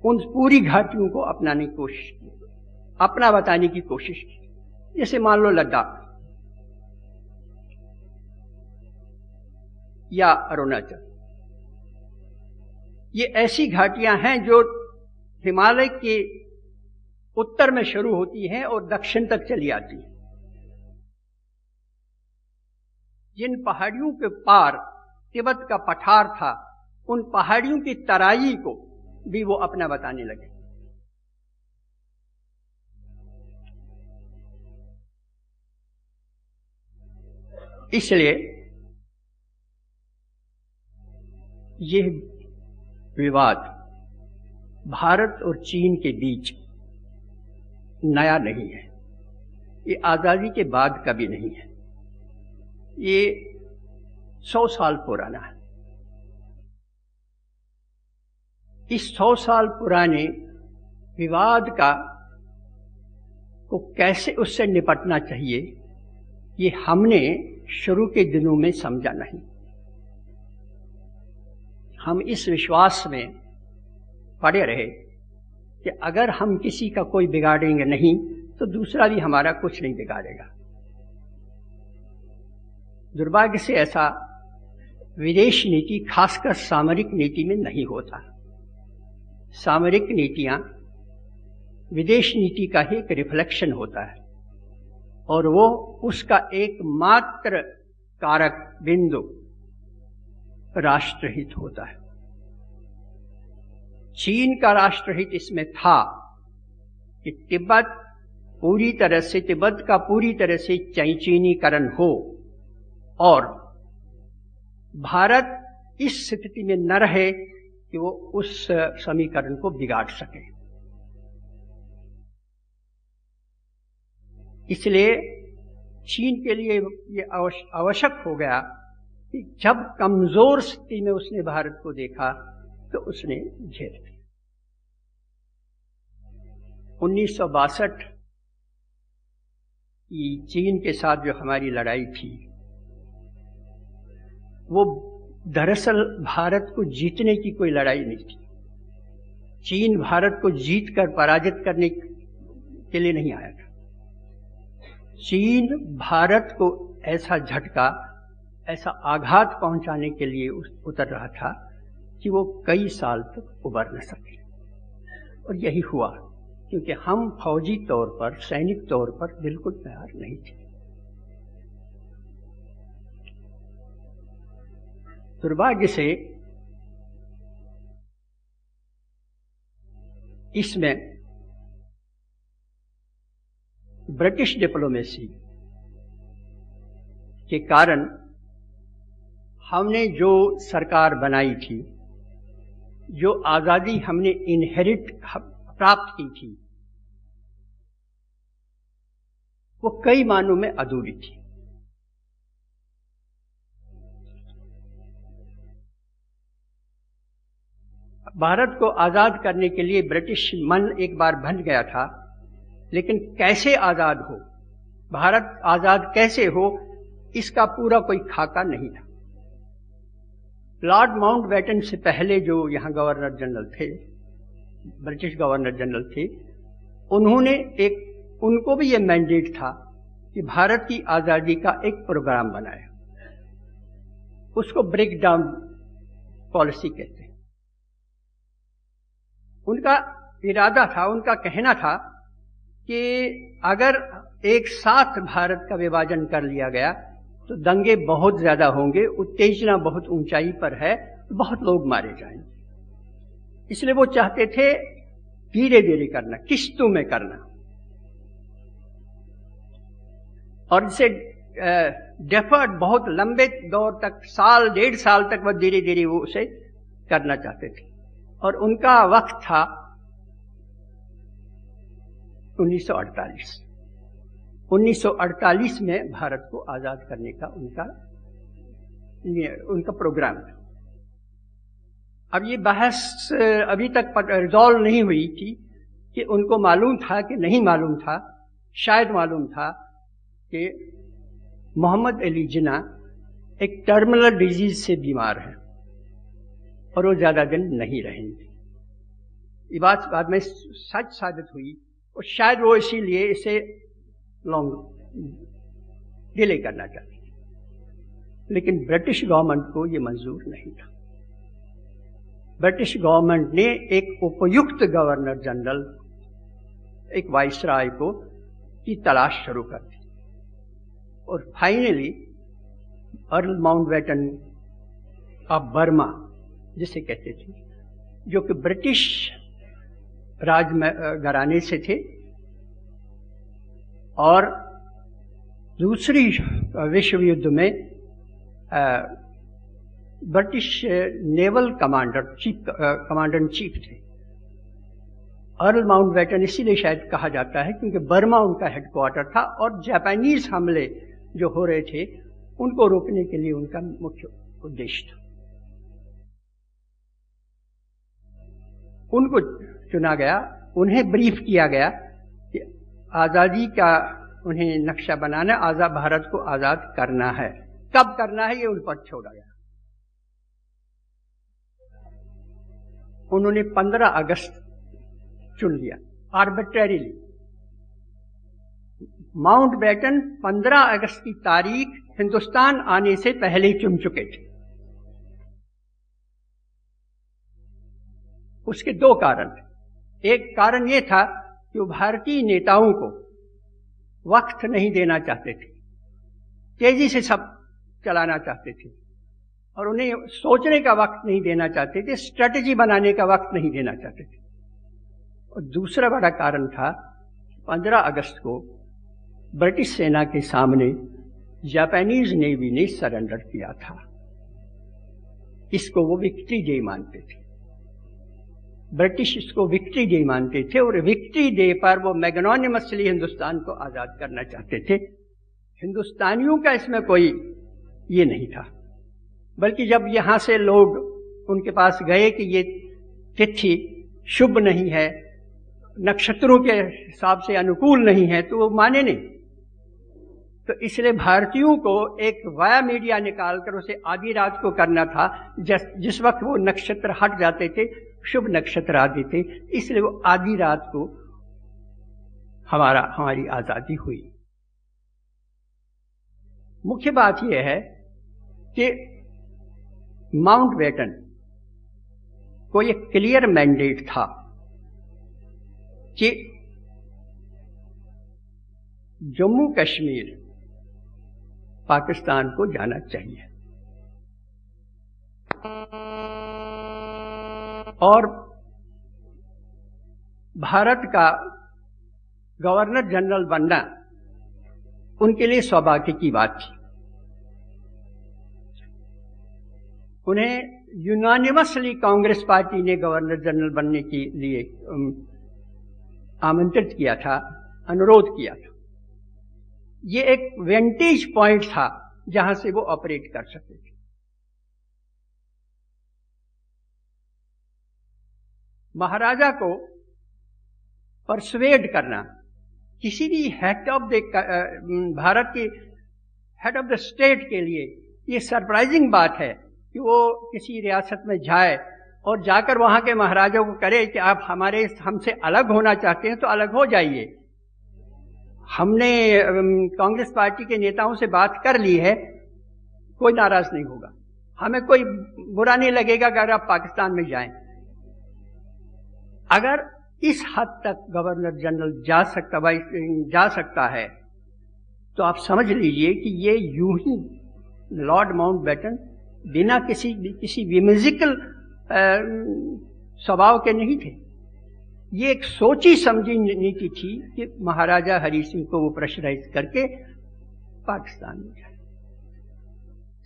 उन पूरी घाटियों को अपनाने की कोशिश की, अपना बताने की कोशिश की। जैसे मान लो लद्दाख या अरुणाचल, ये ऐसी घाटियां हैं जो हिमालय के उत्तर में शुरू होती हैं और दक्षिण तक चली आती हैं। जिन पहाड़ियों के पार तिब्बत का पठार था, उन पहाड़ियों की तराई को भी वो अपना बताने लगे। इसलिए यह विवाद भारत और चीन के बीच नया नहीं है, ये आजादी के बाद का भी नहीं है, ये 100 साल पुराना है। इस 100 साल पुराने विवाद को कैसे उससे निपटना चाहिए, ये हमने शुरू के दिनों में समझा नहीं। हम इस विश्वास में पड़े रहे कि अगर हम किसी का कोई बिगाड़ेंगे नहीं तो दूसरा भी हमारा कुछ नहीं बिगाड़ेगा। दुर्भाग्य से ऐसा विदेश नीति, खासकर सामरिक नीति में नहीं होता। सामरिक नीतियां विदेश नीति का ही एक रिफ्लेक्शन होता है और वो उसका एकमात्र कारक बिंदु राष्ट्रहित होता है। चीन का राष्ट्रहित इसमें था कि तिब्बत का पूरी तरह से चीनीकरण हो और भारत इस स्थिति में न रहे कि वो उस समीकरण को बिगाड़ सके। इसलिए चीन के लिए ये आवश्यक हो गया कि जब कमजोर स्थिति में उसने भारत को देखा तो उसने झेल लिया। 1962 की चीन के साथ जो हमारी लड़ाई थी, वो दरअसल भारत को जीतने की कोई लड़ाई नहीं थी। चीन भारत को जीतकर पराजित करने के लिए नहीं आया था। चीन भारत को ऐसा झटका, ऐसा आघात पहुंचाने के लिए उतर रहा था कि वो कई साल तक उबर न सके। और यही हुआ, क्योंकि हम फौजी तौर पर, सैनिक तौर पर बिल्कुल तैयार नहीं थे। दुर्भाग्य से इसमें ब्रिटिश डिप्लोमेसी के कारण हमने जो सरकार बनाई थी, जो आजादी हमने इनहेरिट प्राप्त की थी, वो कई मानों में अधूरी थी। भारत को आजाद करने के लिए ब्रिटिश मन एक बार बन गया था, लेकिन कैसे आजाद हो, भारत आजाद कैसे हो, इसका पूरा कोई खाका नहीं था। लॉर्ड माउंटबेटन से पहले जो यहां गवर्नर जनरल थे, ब्रिटिश गवर्नर जनरल थे, उनको भी यह मैंडेट था कि भारत की आजादी का एक प्रोग्राम बनाए। उसको ब्रेक डाउन पॉलिसी कहते हैं। उनका इरादा था, उनका कहना था कि अगर एक साथ भारत का विभाजन कर लिया गया तो दंगे बहुत ज्यादा होंगे, उत्तेजना बहुत ऊंचाई पर है, बहुत लोग मारे जाएंगे। इसलिए वो चाहते थे धीरे धीरे करना, किश्तों में करना, और इसे डेफर्ड, बहुत लंबे दौर तक, साल 1.5 साल तक वो धीरे धीरे वो उसे करना चाहते थे। और उनका वक्त था 1948। 1948 में भारत को आजाद करने का उनका प्रोग्राम था। अब ये बहस अभी तक रिजॉल्व नहीं हुई थी कि उनको मालूम था कि नहीं मालूम था। शायद मालूम था कि मोहम्मद अली जिन्ना एक टर्मिनल डिजीज से बीमार है और वो ज्यादा दिन नहीं रहेंगे। ये बात बाद में सच साबित हुई और शायद वो इसीलिए इसे लॉन्ग डिले करना चाहते थे, लेकिन ब्रिटिश गवर्नमेंट को ये मंजूर नहीं था। ब्रिटिश गवर्नमेंट ने एक उपयुक्त गवर्नर जनरल, एक वाइसराय को की तलाश शुरू कर दी और finally earl Mountbatten of Burma जिसे कहते थे, जो कि ब्रिटिश राज घराने से थे और दूसरी विश्व युद्ध में British naval commander in chief थे। अर्ल माउंटबेटन इसीलिए शायद कहा जाता है क्योंकि बर्मा उनका हेडक्वार्टर था और जापानीज हमले जो हो रहे थे उनको रोकने के लिए उनका मुख्य उद्देश्य था। उनको चुना गया, उन्हें ब्रीफ किया गया कि आजादी का उन्हें नक्शा बनाना, आजाद भारत को आजाद करना है। कब करना है ये उन पर छोड़ा गया। उन्होंने 15 अगस्त चुन लिया आर्बिट्रेरीली। माउंटबेटन 15 अगस्त की तारीख हिंदुस्तान आने से पहले ही चुन चुके थे। उसके दो कारण थे। एक कारण यह था कि वो भारतीय नेताओं को वक्त नहीं देना चाहते थे, तेजी से सब चलाना चाहते थे और उन्हें सोचने का वक्त नहीं देना चाहते थे, स्ट्रेटेजी बनाने का वक्त नहीं देना चाहते थे। और दूसरा बड़ा कारण था 15 अगस्त को ब्रिटिश सेना के सामने जापानीज नेवी ने सरेंडर किया था। इसको वो विक्ट्री डे मानते थे, ब्रिटिश इसको विक्ट्री डे मानते थे और विक्ट्री डे पर वो मैग्नोनिमसली हिंदुस्तान को आजाद करना चाहते थे। हिंदुस्तानियों का इसमें कोई ये नहीं था, बल्कि जब यहां से लोग उनके पास गए कि ये तिथि शुभ नहीं है, नक्षत्रों के हिसाब से अनुकूल नहीं है, तो वो माने नहीं। तो इसलिए भारतीयों को एक वाया मीडिया निकालकर उसे आधी रात को करना था, जिस वक्त वो नक्षत्र हट जाते थे, शुभ नक्षत्र आते थे, इसलिए वो आधी रात को हमारी आजादी हुई। मुख्य बात यह है कि माउंटबेटन को एक क्लियर मैंडेट था कि जम्मू कश्मीर पाकिस्तान को जाना चाहिए और भारत का गवर्नर जनरल बनना उनके लिए सौभाग्य की बात थी। उन्हें यूनानिमसली कांग्रेस पार्टी ने गवर्नर जनरल बनने के लिए आमंत्रित किया था, अनुरोध किया था। ये एक वेंटेज पॉइंट था जहां से वो ऑपरेट कर सकते थे। महाराजा को परसुएड करना, किसी भी हेड ऑफ द भारत के हेड ऑफ द स्टेट के लिए ये सरप्राइजिंग बात है कि वो किसी रियासत में जाए और जाकर वहां के महाराजा को करे कि आप हमसे अलग होना चाहते हैं तो अलग हो जाइए। हमने कांग्रेस पार्टी के नेताओं से बात कर ली है, कोई नाराज नहीं होगा, हमें कोई बुरा नहीं लगेगा अगर आप पाकिस्तान में जाएं। अगर इस हद तक गवर्नर जनरल जा सकता है तो आप समझ लीजिए कि ये यूं ही लॉर्ड माउंटबेटन बिना किसी विम्यूजिकल स्वभाव के नहीं थे। ये एक सोची समझी नीति थी कि महाराजा हरि सिंह को वो प्रेशराइज करके पाकिस्तान में जाए।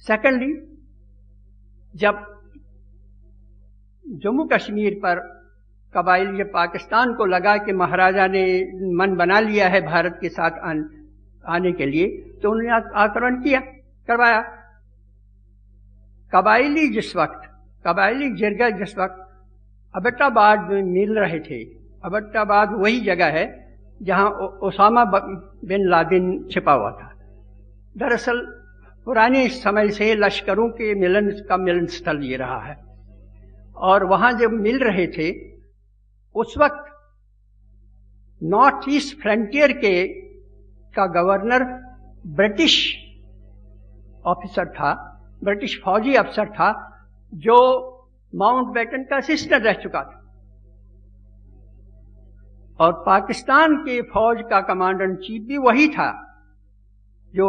सेकेंडली, जब जम्मू कश्मीर पर कबाइल पाकिस्तान को लगा कि महाराजा ने मन बना लिया है भारत के साथ आने के लिए, तो उन्होंने आक्रमण करवाया। कबाइली जिरगा जिस वक्त अबटाबाद में मिल रहे थे, अबटाबाद वही जगह है जहां ओसामा बिन लादेन छिपा हुआ था। दरअसल पुराने समय से लश्करों के मिलन स्थल ये रहा है और वहां जब मिल रहे थे उस वक्त नॉर्थ ईस्ट फ्रंटियर का गवर्नर ब्रिटिश ऑफिसर था, ब्रिटिश फौजी अफसर था, जो माउंटबेटन का असिस्टेंट रह चुका था। और पाकिस्तान के फौज का कमांडर इन चीफ भी वही था जो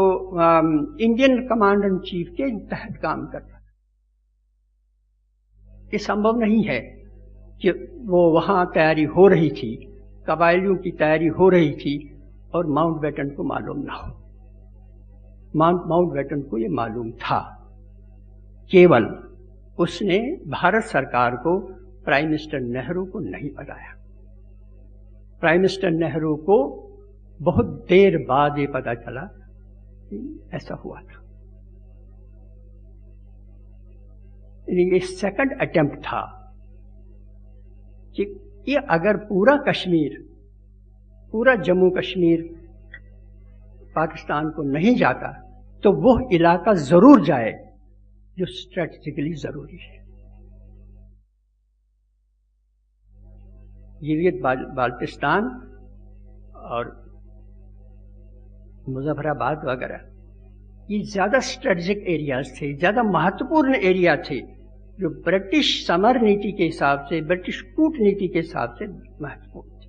इंडियन कमांडर इन चीफ के तहत काम करता था। ये संभव नहीं है कि वो वहां तैयारी हो रही थी, कबायलियों की तैयारी हो रही थी और माउंटबेटन को मालूम ना हो। माउंटबेटन को ये मालूम था, केवल उसने भारत सरकार को, प्राइम मिनिस्टर नेहरू को नहीं बताया। प्राइम मिनिस्टर नेहरू को बहुत देर बाद ये पता चला कि ऐसा हुआ था। ये सेकंड अटेम्प्ट था कि ये अगर पूरा कश्मीर, पूरा जम्मू कश्मीर पाकिस्तान को नहीं जाता तो वो इलाका जरूर जाए जो स्ट्रेटेजिकली जरूरी है। गिलगित बाल्टिस्तान और मुजफ्फराबाद वगैरह ये ज्यादा स्ट्रेटेजिक एरियाज थे, ज्यादा महत्वपूर्ण एरिया थे, जो ब्रिटिश समर नीति के हिसाब से, ब्रिटिश कूटनीति के हिसाब से महत्वपूर्ण थे।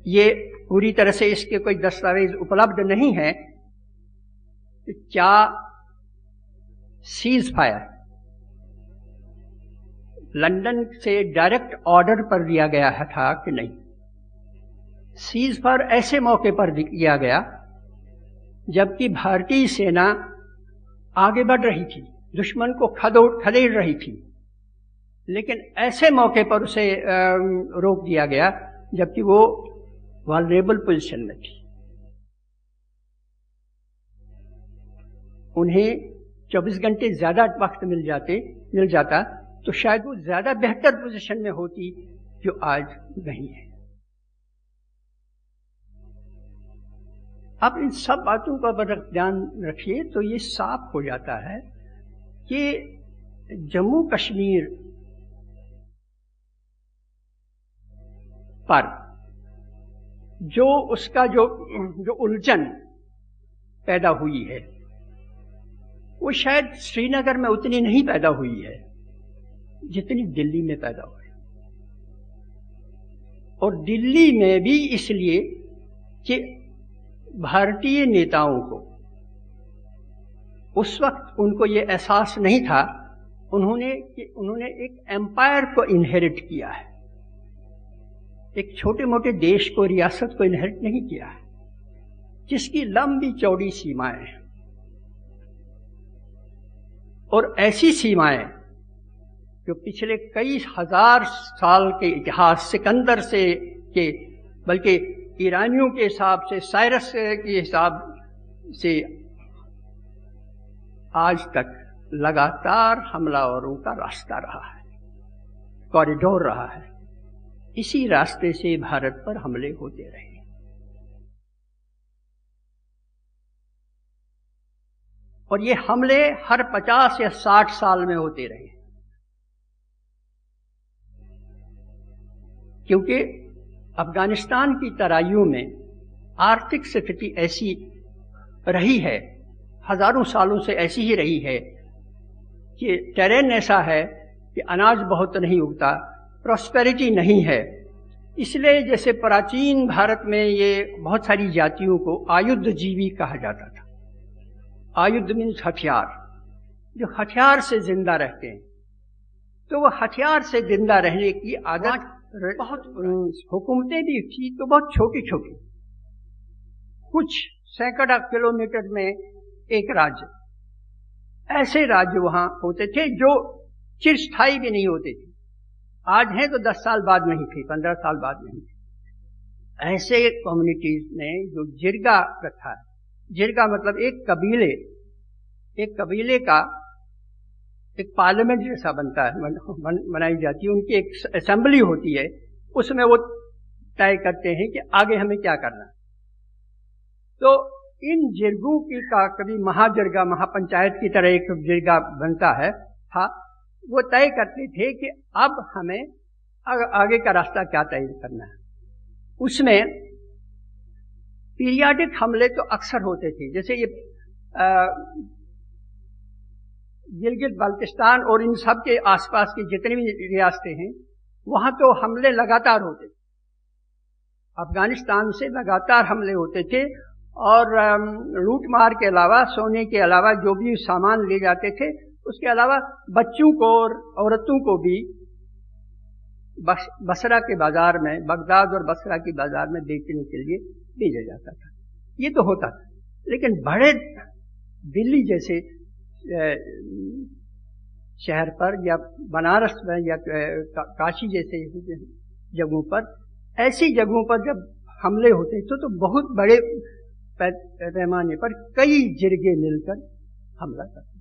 ये पूरी तरह से इसके कोई दस्तावेज उपलब्ध नहीं है कि क्या सीज फायर लंदन से डायरेक्ट ऑर्डर पर दिया गया था कि नहीं। सीज फायर ऐसे मौके पर दिया गया जबकि भारतीय सेना आगे बढ़ रही थी, दुश्मन को खदेड़ रही थी, लेकिन ऐसे मौके पर उसे रोक दिया गया जबकि वो वल्नरेबल पोजीशन में थी। उन्हें 24 घंटे ज्यादा वक्त मिल जाता तो शायद वो ज्यादा बेहतर पोजीशन में होती, जो आज नहीं है। अब इन सब बातों का अगर ध्यान रखिए तो ये साफ हो जाता है कि जम्मू कश्मीर पर जो उसका जो उलझन पैदा हुई है वो शायद श्रीनगर में उतनी नहीं पैदा हुई है जितनी दिल्ली में पैदा हुई, और दिल्ली में भी इसलिए कि भारतीय नेताओं को उस वक्त उनको ये एहसास नहीं था, उन्होंने एक एम्पायर को इनहेरिट किया है, एक छोटे मोटे देश को, रियासत को इनहेरिट नहीं किया है, जिसकी लंबी चौड़ी सीमाएं हैं। और ऐसी सीमाएं जो पिछले कई हजार साल के इतिहास, सिकंदर से के, बल्कि ईरानियों के हिसाब से, साइरस के हिसाब से आज तक लगातार हमलावरों का रास्ता रहा है, कॉरिडोर रहा है। इसी रास्ते से भारत पर हमले होते रहे। और ये हमले हर 50 या 60 साल में होते रहे, क्योंकि अफगानिस्तान की तराइयों में आर्थिक स्थिति ऐसी रही है, हजारों सालों से ऐसी ही रही है कि टेरेन ऐसा है कि अनाज बहुत नहीं उगता, प्रॉस्पेरिटी नहीं है। इसलिए जैसे प्राचीन भारत में ये बहुत सारी जातियों को आयुध जीवी कहा जाता था। आयुध मीन्स हथियार, जो हथियार से जिंदा रहते हैं, तो वो हथियार से जिंदा रहने की आदत बहुत, हुकूमतें भी थी तो बहुत छोटी छोटी, कुछ सैकड़ा किलोमीटर में एक राज्य, ऐसे राज्य वहां होते थे जो चिरस्थायी भी नहीं होते थे। आज हैं तो 10 साल बाद नहीं थे, 15 साल बाद नहीं थे। ऐसे कम्युनिटीज में जो जिरगा प्रथा है, जिरगा मतलब एक कबीले का एक पार्लियामेंट जैसा बनता है, बनाई जाती है, उनकी एक असेंबली होती है, उसमें वो तय करते हैं कि आगे हमें क्या करना है। तो इन जिरगों की का कभी महाजिरगा महापंचायत की तरह एक जिरगा बनता है था, वो तय करते थे कि अब हमें आगे का रास्ता क्या तय करना है। उसमें पीरियाडिक हमले तो अक्सर होते थे, जैसे ये गिलगित बाल्टिस्तान और इन सब के आसपास की जितनी भी रियासतें हैं वहां तो हमले लगातार होते थे। अफगानिस्तान से लगातार हमले होते थे और लूट मार के अलावा, सोने के अलावा जो भी सामान ले जाते थे, उसके अलावा बच्चों को और औरतों को भी बसरा के बाजार में, बगदाद और बसरा के बाजार में बेचने के लिए भेजा जाता था। ये तो होता था, लेकिन बड़े दिल्ली जैसे शहर पर या बनारस में या काशी जैसे जगहों पर, ऐसी जगहों पर जब हमले होते थे तो बहुत बड़े पैमाने पर कई जिरगे मिलकर हमला करते।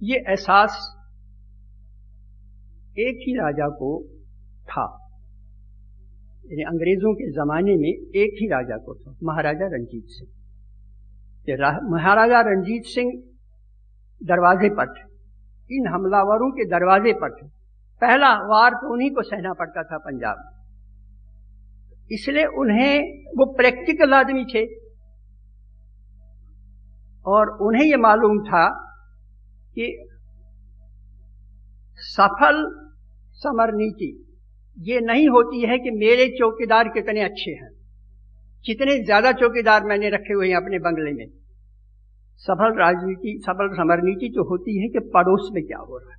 ये एहसास एक ही राजा को था, यानी अंग्रेजों के जमाने में एक ही राजा को था, महाराजा रणजीत सिंह। महाराजा रणजीत सिंह दरवाजे पर थे, इन हमलावरों के दरवाजे पर थे। पहला वार तो उन्हीं को सहना पड़ता था पंजाब में, इसलिए उन्हें, वो प्रैक्टिकल आदमी थे और उन्हें ये मालूम था कि सफल समर नीति ये नहीं होती है कि मेरे चौकीदार कितने अच्छे हैं, कितने ज्यादा चौकीदार मैंने रखे हुए हैं अपने बंगले में। सफल राजनीति, सफल समर नीति तो होती है कि पड़ोस में क्या हो रहा है,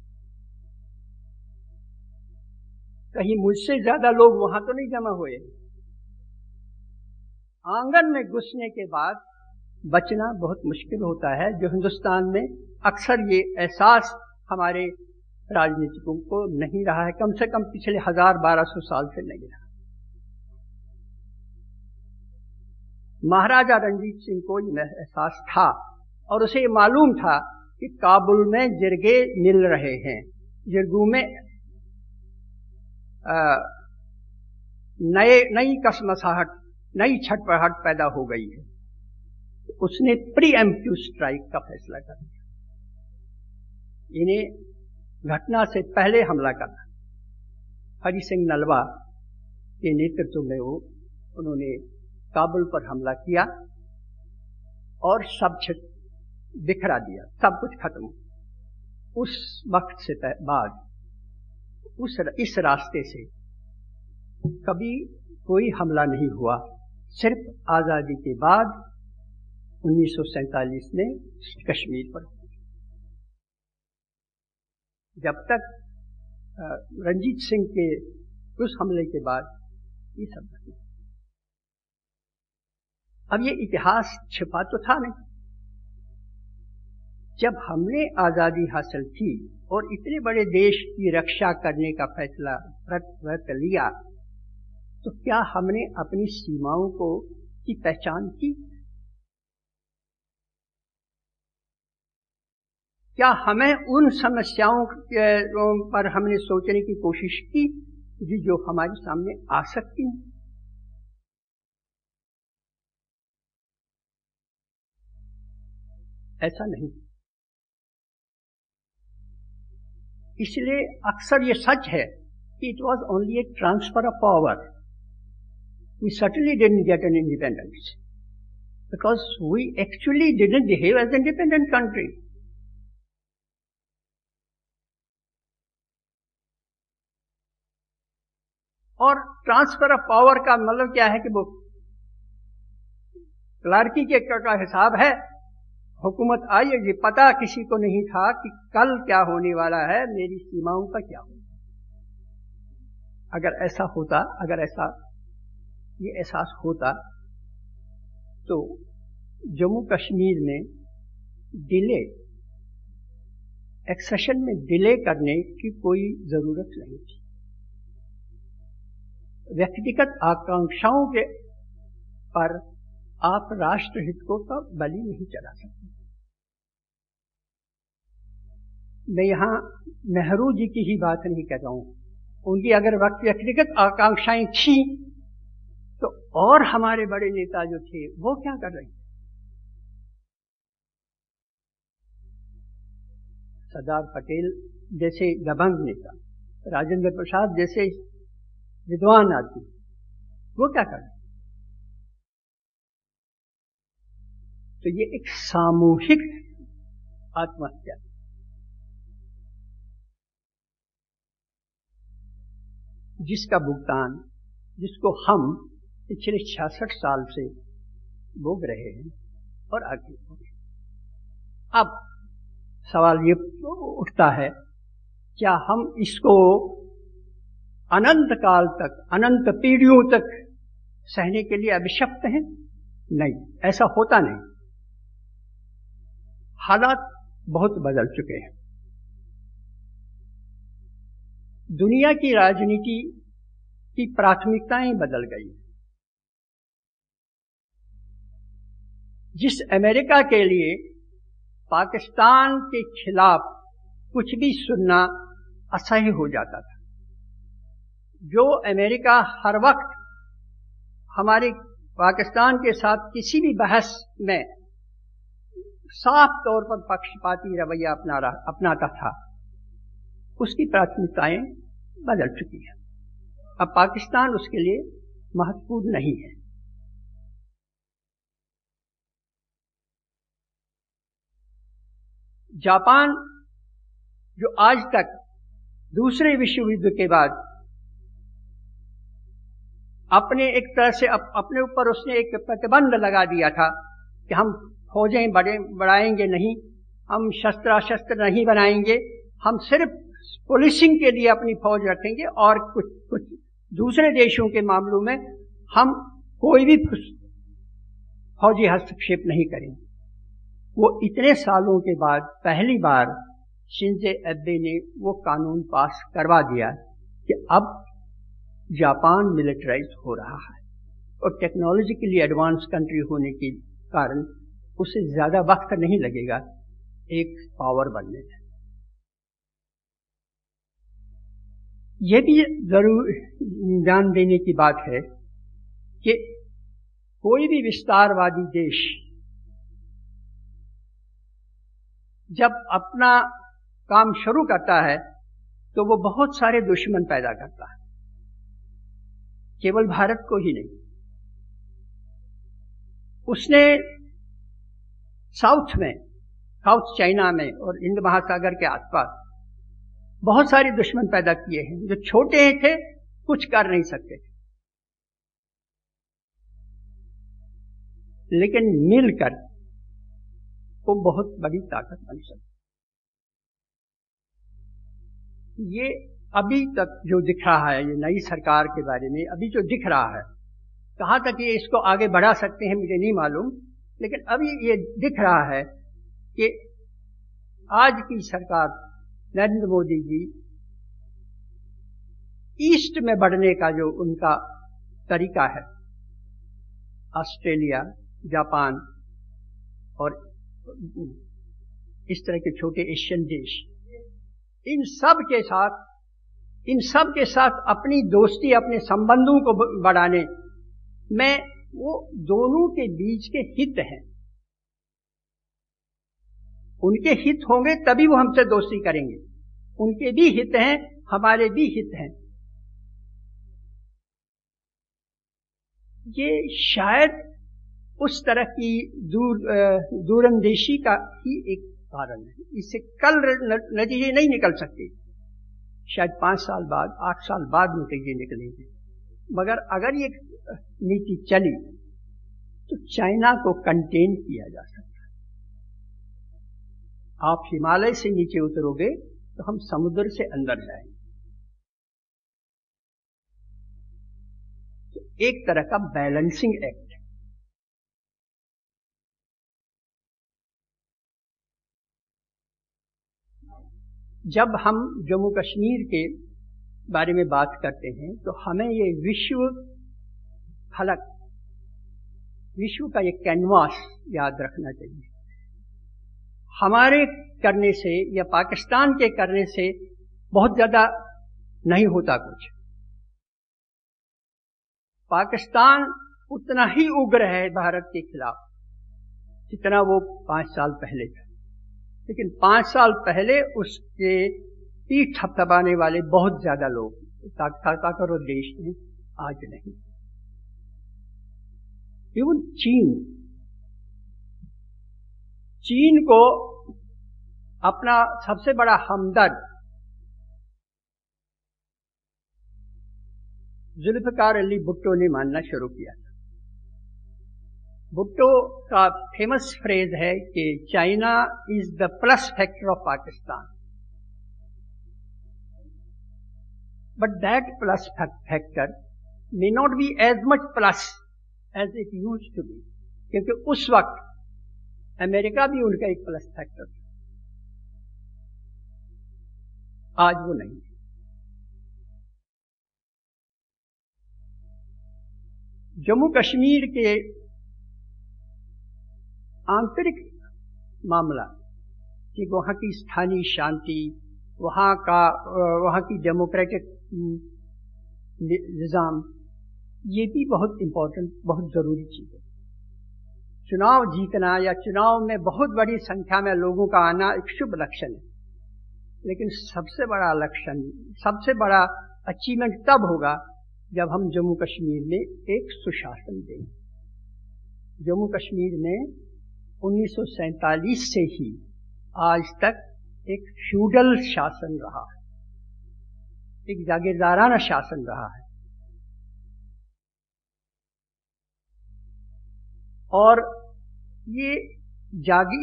कहीं मुझसे ज्यादा लोग वहां तो नहीं जमा हुए। आंगन में घुसने के बाद बचना बहुत मुश्किल होता है, जो हिंदुस्तान में अक्सर ये एहसास हमारे राजनीतिकों को नहीं रहा है, कम से कम पिछले 1000-1200 साल से नहीं रहा। महाराजा रणजीत सिंह को यह एहसास था और उसे मालूम था कि काबुल में जिरगे मिल रहे हैं, जिरगों में नई कसमसाहट, नई छटपटाहट पैदा हो गई है। उसने प्रीएम्प्टिव स्ट्राइक का फैसला कर दिया, इन्हें घटना से पहले हमला करना। हरि सिंह नलवा के नेतृत्व में उन्होंने काबुल पर हमला किया और सब बिखरा दिया, सब कुछ खत्म। उस वक्त से बाद इस रास्ते से कभी कोई हमला नहीं हुआ, सिर्फ आजादी के बाद 1947 में कश्मीर पर। जब तक रणजीत सिंह के उस हमले के बाद ये सब नहीं। अब ये इतिहास छिपा तो था नहीं। जब हमने आजादी हासिल की और इतने बड़े देश की रक्षा करने का फैसला व्रत लिया, तो क्या हमने अपनी सीमाओं की पहचान की? क्या हमें उन समस्याओं पर हमने सोचने की कोशिश की जो हमारे सामने आ सकती हैं? ऐसा नहीं। इसलिए अक्सर ये सच है कि it was only a transfer of power. We certainly didn't get an independence because we actually didn't behave as independent country. और ट्रांसफर ऑफ पावर का मतलब क्या है कि वो क्लार्की के का हिसाब है, हुकूमत आई, ये पता किसी को नहीं था कि कल क्या होने वाला है, मेरी सीमाओं का क्या होगा। अगर ऐसा होता, अगर ऐसा ये एहसास होता, तो जम्मू कश्मीर में डिले, एक्सेशन में डिले करने की कोई जरूरत नहीं थी। व्यक्तिगत आकांक्षाओं के पर आप राष्ट्रहित को तो बलि नहीं चढ़ा सकते। मैं यहां नेहरू जी की ही बात नहीं कर रहा हूं, उनकी अगर व्यक्तिगत आकांक्षाएं थी तो और हमारे बड़े नेता जो थे वो क्या कर रहे थे? सरदार पटेल जैसे दबंग नेता, राजेंद्र प्रसाद जैसे विद्वान आदमी, वो क्या कर रहे? तो ये एक सामूहिक आत्महत्या, जिसका भुगतान, जिसको हम पिछले 66 साल से भोग रहे हैं और आगे होंगे। अब सवाल ये उठता है, क्या हम इसको अनंत काल तक, अनंत पीढ़ियों तक सहने के लिए अभिशप्त हैं? नहीं, ऐसा होता नहीं। हालात बहुत बदल चुके हैं। दुनिया की राजनीति की प्राथमिकताएं बदल गई। जिस अमेरिका के लिए पाकिस्तान के खिलाफ कुछ भी सुनना असह्य हो जाता था, जो अमेरिका हर वक्त हमारे पाकिस्तान के साथ किसी भी बहस में साफ तौर पर पक्षपाती रवैया अपनाता था, उसकी प्राथमिकताएं बदल चुकी हैं। अब पाकिस्तान उसके लिए महत्वपूर्ण नहीं है। जापान, जो आज तक दूसरे विश्व युद्ध के बाद अपने एक तरह से अपने ऊपर उसने एक प्रतिबंध लगा दिया था कि हम फौजें बढ़ाएंगे नहीं, हम शस्त्र नहीं बनाएंगे, हम सिर्फ पुलिसिंग के लिए अपनी फौज रखेंगे और कुछ दूसरे देशों के मामलों में हम कोई भी फौजी हस्तक्षेप नहीं करेंगे। वो इतने सालों के बाद पहली बार शिंजो एबे ने वो कानून पास करवा दिया कि अब जापान मिलिटराइज हो रहा है और टेक्नोलॉजिकली एडवांस कंट्री होने के कारण उसे ज्यादा वक्त नहीं लगेगा एक पावर बनने में। यह भी जरूर ध्यान देने की बात है कि कोई भी विस्तारवादी देश जब अपना काम शुरू करता है तो वो बहुत सारे दुश्मन पैदा करता है, केवल भारत को ही नहीं। उसने साउथ चाइना में और हिंद महासागर के आसपास बहुत सारे दुश्मन पैदा किए हैं जो छोटे थे, कुछ कर नहीं सकते थे, लेकिन मिलकर वो बहुत बड़ी ताकत बन सकती। ये अभी तक जो दिख रहा है, ये नई सरकार के बारे में अभी जो दिख रहा है, कहाँ तक ये इसको आगे बढ़ा सकते हैं मुझे नहीं मालूम, लेकिन अभी ये दिख रहा है कि आज की सरकार नरेंद्र मोदी जी ईस्ट में बढ़ने का जो उनका तरीका है, ऑस्ट्रेलिया, जापान और इस तरह के छोटे एशियन देश, इन सब के साथ अपनी दोस्ती, अपने संबंधों को बढ़ाने में वो दोनों के बीच के हित हैं। उनके हित होंगे तभी वो हमसे दोस्ती करेंगे, उनके भी हित हैं, हमारे भी हित हैं। ये शायद उस तरह की दूरंदेशी का ही एक कारण है। इससे कल नतीजे नहीं निकल सकते, शायद 5 साल बाद, 8 साल बाद नतीजे निकलेंगे, मगर अगर ये नीति चली तो चाइना को कंटेन किया जा सकता है। आप हिमालय से नीचे उतरोगे तो हम समुद्र से अंदर जाएंगे। तो एक तरह का बैलेंसिंग एक्ट। जब हम जम्मू कश्मीर के बारे में बात करते हैं तो हमें ये विश्व फलक, विश्व का ये कैनवास याद रखना चाहिए। हमारे करने से या पाकिस्तान के करने से बहुत ज्यादा नहीं होता कुछ। पाकिस्तान उतना ही उग्र है भारत के खिलाफ जितना वो 5 साल पहले था, लेकिन 5 साल पहले उसके पीठ थपथपाने वाले बहुत ज्यादा लोग ताकतवर देश में, आज नहीं। इवन चीन को अपना सबसे बड़ा हमदर्द जुल्फिकार अली भुट्टो ने मानना शुरू किया था। भुट्टो का फेमस फ्रेज है कि China is the plus factor of Pakistan, but that plus factor may not be as much plus as it used to be, क्योंकि उस वक्त अमेरिका भी उनका एक प्लस फैक्टर था, आज वो नहीं। जम्मू कश्मीर के आंतरिक मामला कि वहां की स्थानीय शांति, वहां की डेमोक्रेटिक निजाम, ये भी बहुत इंपॉर्टेंट, बहुत जरूरी चीज है। चुनाव जीतना या चुनाव में बहुत बड़ी संख्या में लोगों का आना एक शुभ लक्षण है, लेकिन सबसे बड़ा लक्षण, सबसे बड़ा अचीवमेंट तब होगा जब हम जम्मू कश्मीर में एक सुशासन देंगे। जम्मू कश्मीर में 1947 से ही आज तक एक फ्यूडल शासन रहा है, एक जागीरदाराना शासन रहा है, और ये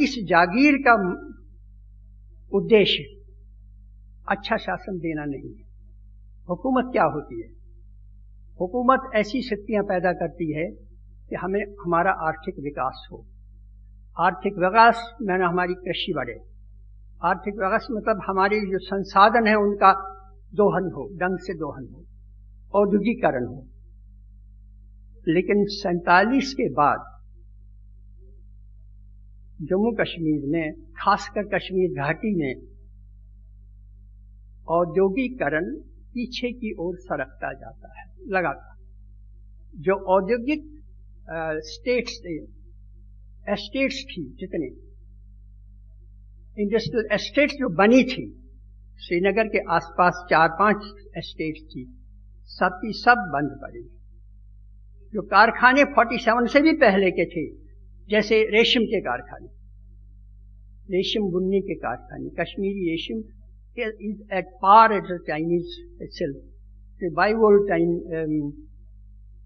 इस जागीर का उद्देश्य अच्छा शासन देना नहीं है। हुकूमत क्या होती है? हुकूमत ऐसी शक्तियां पैदा करती है कि हमारा आर्थिक विकास हो। आर्थिक विकास माने हमारी कृषि बढ़े, आर्थिक विकास मतलब हमारे जो संसाधन है उनका दोहन हो, ढंग से दोहन हो, औद्योगिकरण हो। लेकिन 47 के बाद जम्मू कश्मीर में, खासकर कश्मीर घाटी में, औद्योगिकरण पीछे की ओर सरकता जाता है लगातार। जो औद्योगिक एस्टेट्स थी, जितने इंडस्ट्रियल एस्टेट्स जो बनी थी, श्रीनगर के आसपास 4-5 एस्टेट्स थी, सब की सब बंद पड़ी। जो कारखाने 47 से भी पहले के थे, जैसे रेशम के कारखाने, रेशम बुनने के कारखाने, कश्मीरी रेशम is at par as the Chinese silk, कि बाइवोल्टाइन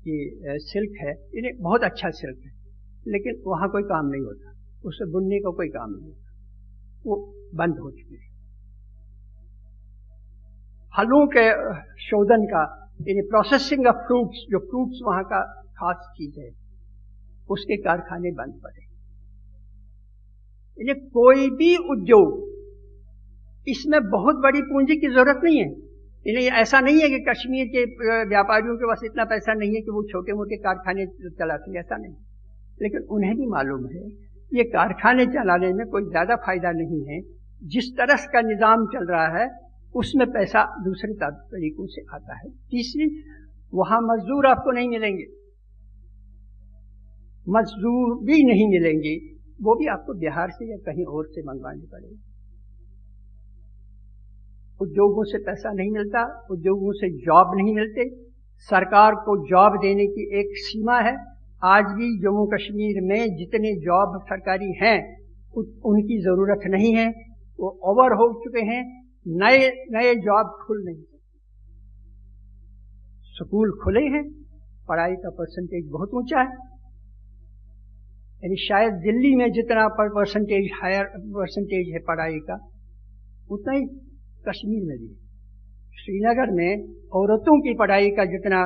ये सिल्क है, इन्हें बहुत अच्छा सिल्क है, लेकिन वहां कोई काम नहीं होता, उससे बुनने का कोई काम नहीं होता, वो बंद हो चुके हैं। फलों के शोधन का, यानी प्रोसेसिंग ऑफ फ्रूट्स, जो फ्रूट्स वहां का खास चीज है, उसके कारखाने बंद पड़े। यानी कोई भी उद्योग, इसमें बहुत बड़ी पूंजी की जरूरत नहीं है। इन्हें ऐसा नहीं है कि कश्मीर के व्यापारियों के पास इतना पैसा नहीं है कि वो छोटे मोटे कारखाने चलाते हैं, ऐसा नहीं। लेकिन उन्हें भी मालूम है ये कारखाने चलाने में कोई ज्यादा फायदा नहीं है, जिस तरह का निजाम चल रहा है उसमें पैसा दूसरे तरीकों से आता है। तीसरी, वहां मजदूर आपको नहीं मिलेंगे, मजदूर भी नहीं मिलेंगे, वो भी आपको बिहार से या कहीं और से मंगवाने पड़ेंगे। उद्योगों से पैसा नहीं मिलता, उद्योगों से जॉब नहीं मिलते। सरकार को जॉब देने की एक सीमा है। आज भी जम्मू कश्मीर में जितने जॉब सरकारी हैं उनकी जरूरत नहीं है, वो ओवर हो चुके हैं। नए जॉब खुल नहीं सकते। स्कूल खुले हैं, पढ़ाई का परसेंटेज बहुत ऊंचा है, यानी शायद दिल्ली में जितना परसेंटेज हायर परसेंटेज है पढ़ाई का, उतना ही कश्मीर में भी। श्रीनगर में औरतों की पढ़ाई का जितना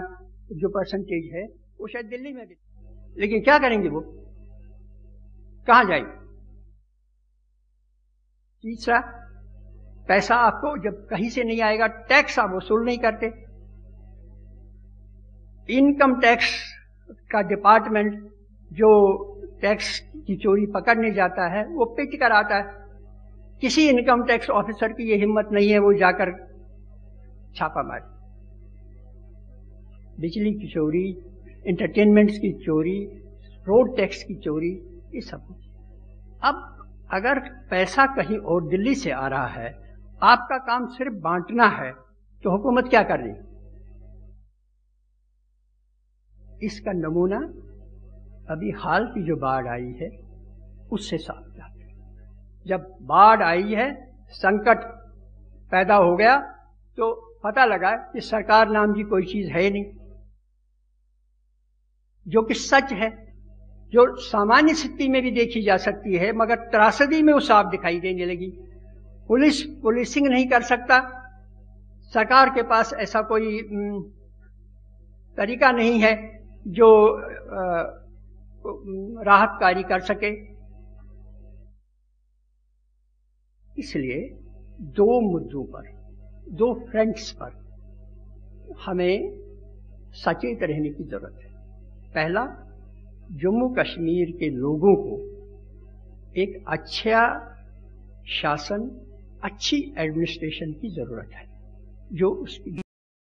जो परसेंटेज है वो शायद दिल्ली में भी। लेकिन क्या करेंगे वो, कहां जाएंगे? तीसरा, पैसा आपको जब कहीं से नहीं आएगा, टैक्स आप वसूल नहीं करते। इनकम टैक्स का डिपार्टमेंट जो टैक्स की चोरी पकड़ने जाता है वो पिट कर आता है। किसी इनकम टैक्स ऑफिसर की ये हिम्मत नहीं है वो जाकर छापामारी, बिजली की चोरी, एंटरटेनमेंट्स की चोरी, रोड टैक्स की चोरी, ये सब। अब अगर पैसा कहीं और दिल्ली से आ रहा है, आपका काम सिर्फ बांटना है, तो हुकूमत क्या कर रही? इसका नमूना अभी हाल की जो बाढ़ आई है उससे साफ जाता है। जब बाढ़ आई है, संकट पैदा हो गया, तो पता लगा कि सरकार नाम की कोई चीज है नहीं, जो कि सच है, जो सामान्य स्थिति में भी देखी जा सकती है, मगर त्रासदी में वो साफ दिखाई देने लगी। पुलिसिंग नहीं कर सकता, सरकार के पास ऐसा कोई तरीका नहीं है जो राहत कार्य कर सके। इसलिए दो मुद्दों पर, दो फ्रंट्स पर हमें सचेत रहने की जरूरत है। पहला, जम्मू कश्मीर के लोगों को एक अच्छा शासन, अच्छी एडमिनिस्ट्रेशन की जरूरत है, जो उसकी